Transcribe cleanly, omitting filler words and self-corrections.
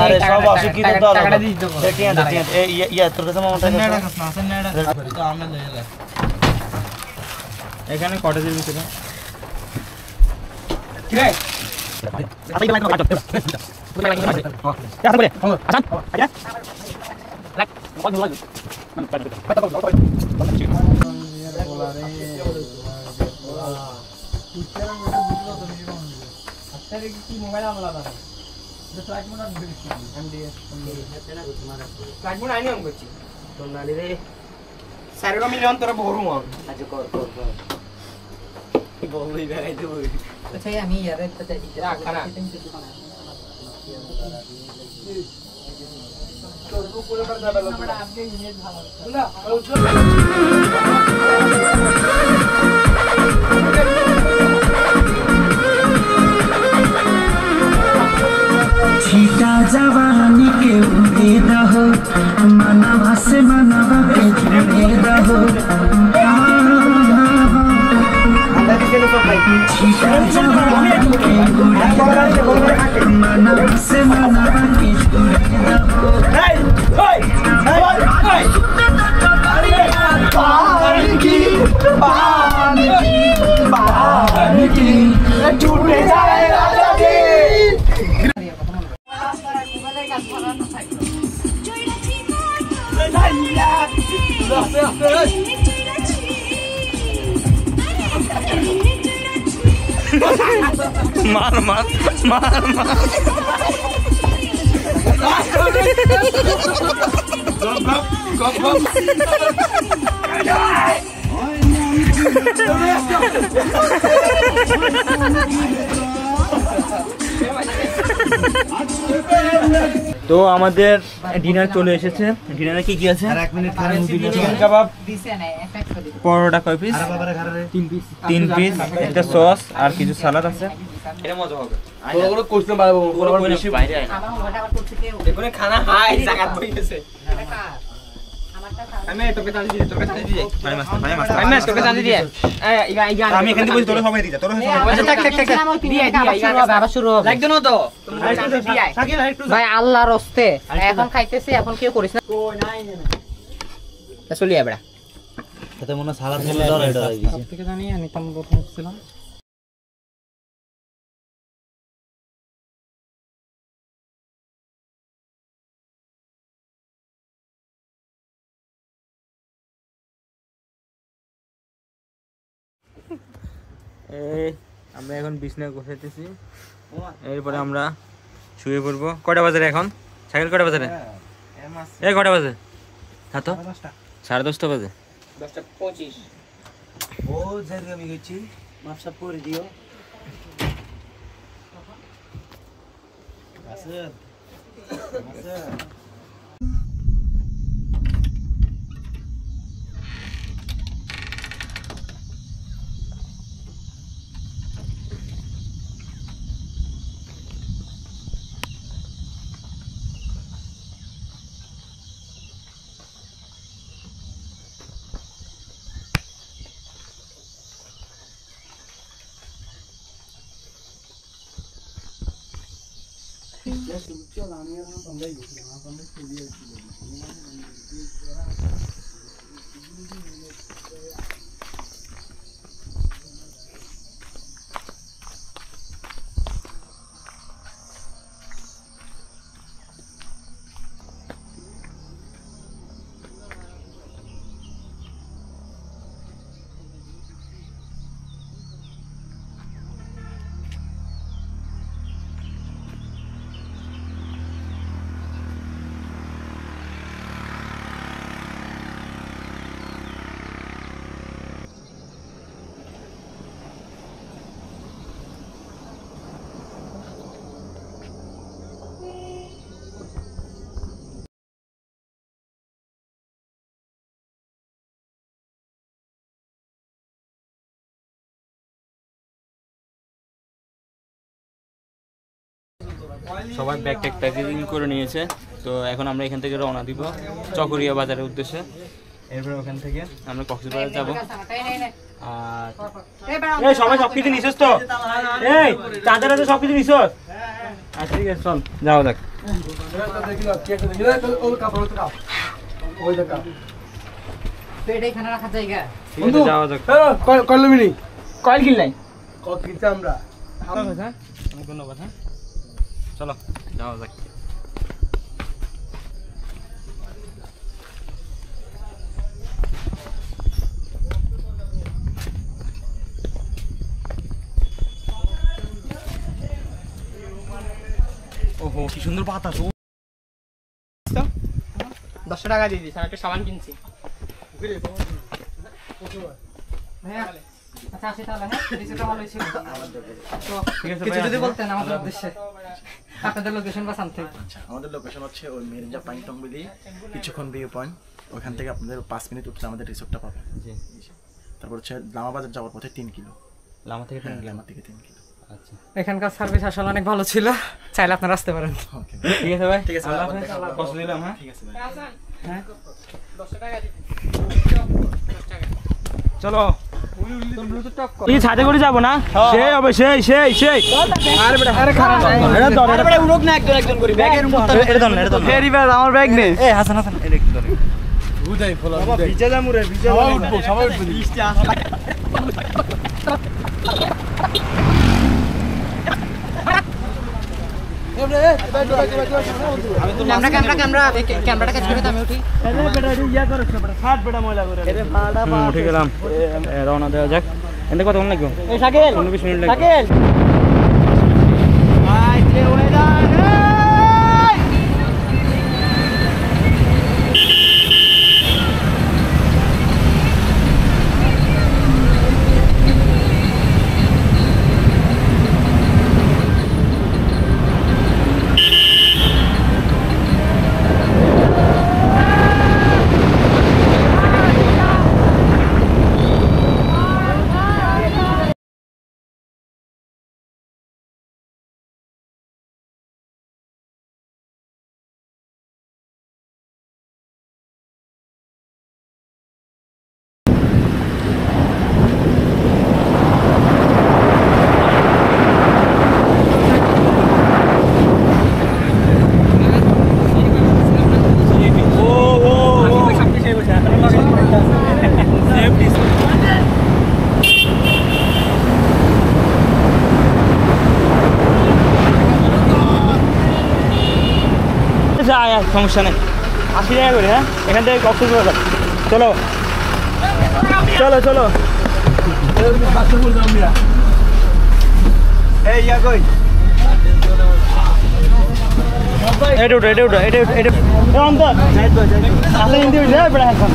আরে সব অশিক্ষিত তো টাকাটা দিই দেব এই ইয়া তোর কাছে মামা টাকা এখানে কটেজের ভিতরে কি রে মোবাইল আমলা না ফ্লাইট মোড অন করেছি এমডিএস ফ্লাইট মোড আইনি অন করছি তো নালি রে 4 মিলিয়ন তোরা বড় মন আচ্ছা কর বলই বেরাই দেব আচ্ছা আমি ইয়ারে তো ইতরা খানা তোর উপরে করে দাও আমরা আপনি ইমেজ ভালো না छीटा जवानी के उड़े दहो मनवा से मनवा के जुड़े दहो छीटा जवानी के उड़े दहो मनवा से मनवा के जुड़े दहो टूटे जाए राजा की मार मार मार मार गप गप তো আমাদের ডিনার চলে এসেছে ডিনারে কি কি আছে আর 1 মিনিট খারাপ চিকেন কাবাব পরোটা কয় পিস 3 পিস একটা সস আর কিছু সালাদ আছে এটা মজা হবে পুরো কোশ্চেন পারবো পুরো বেশি বাইরে আয় দেখুন খানা হাই জায়গা হয়ে গেছে আমি তোকে জানি দিই আমি তোকে জানি দিই আমি এখান থেকে বলি তোরা সবাই দিই তোরা সবাই দিয়ে বাবা শুরু হবে লাগবে না তো ভাই আল্লাহর রাস্তে এখন খাইতেছি এখন কি করিস না কই নাই না চলি এবড়া এতে মনে সালাদ খেলে ধরে এটা হয়ে গেছে তোকে জানি আমি তো প্রথম ছিলাম আমরা এখন বিছনায় গোছাইতেছি এরপরে আমরা শুয়ে পড়বো কয়টা বাজে এখন সাইকেল কয়টা বাজে এই কয়টা বাজে হ্যাঁ তো 10:30 বাজে 10:25 ও জায়গা আমি গেছি মাপসাপ করে দিও আছে সবাই ব্যাগ ট্যাগ প্যাকেজিং করে নিয়েছে তো এখন আমরা এখান থেকে রওনা দিব চকরিয়া বাজারের উদ্দেশ্যে এরপর ওখান থেকে আমরা কক্সবাজার যাব আর এই সবাই সবকিছু নিছস তো এই চাঁদের সবকিছু নিছস আচ্ছা ঠিক আছে চল যাও দেখ পেটে এখানে রাখা জায়গা বন্ধু যাও দেখ কয়ল মিনি কয়েল কিল নাই কত কিনতে আমরা অনেক ধন্যবাদ হ্যাঁ চলো যাও দেখ ওহো কি সুন্দর বাতাস 10 টাকা দিয়ে দিস, আমি একটা সাবান কিনছি। ভাইয়া, আচ্ছা আসি তাহলে, হ্যাঁ? রিসিপ্টটা ভালোই ছিল। তো, কিছু যদি বলতেন আমাদের উদ্দেশ্যে। আপনাদের লোকেশন বা সামথিং। আচ্ছা, আমাদের লোকেশন হচ্ছে ওই মির্জা পাইনটং বিলি, কিছুক্ষণ ভিউ পয়েন্ট। ওখান থেকে আপনাদের 5 মিনিট উঠলে আমাদের রিসোর্টটা পাবেন। জি। তারপর হচ্ছে লামা বাজার যাওয়ার পথে 3 কিলো। লামা থেকে 3 কিলো। আচ্ছা। এখানকার সার্ভিস আসলে অনেক ভালো ছিল। চাইলে আপনারা আসতে পারেন। ওকে। ঠিক আছে ভাই। ঠিক আছে। আল্লাহ কষ্ট দিলাম হ্যাঁ। ঠিক আছে ভাই। হ্যাঁ। 10 টাকা দিন। চলো এই ছাদে করে যাব না সেই হবে সেই আরে বেটা আরে খারাপ এটা ধর আরে বেটা উড়ক না একজন করি ব্যাগের মধ্যে এটা ধর ফেরি ব্যাগ আমার ব্যাগ নেই এই হাসান এটা একটু ধর বুঝাই ফলো বাবা ভিজে যামু রে ভিজে সবাই উঠবো বৃষ্টি আসলে ক্যামেরাটা কাজ করে আমি উঠি। উঠে গেলাম রওনা দেওয়া যাক এতে কতক্ষণ লাগবে 15-20 মিনিট লাগবে সমস্যা নেই 80 টাকা করে হ্যাঁ এখান থেকে কক্সবাজার চলো চলো চলো এই ইয়া কই এটা অন্তর আসলে হিন্দি হয়েছে বেড়া এখন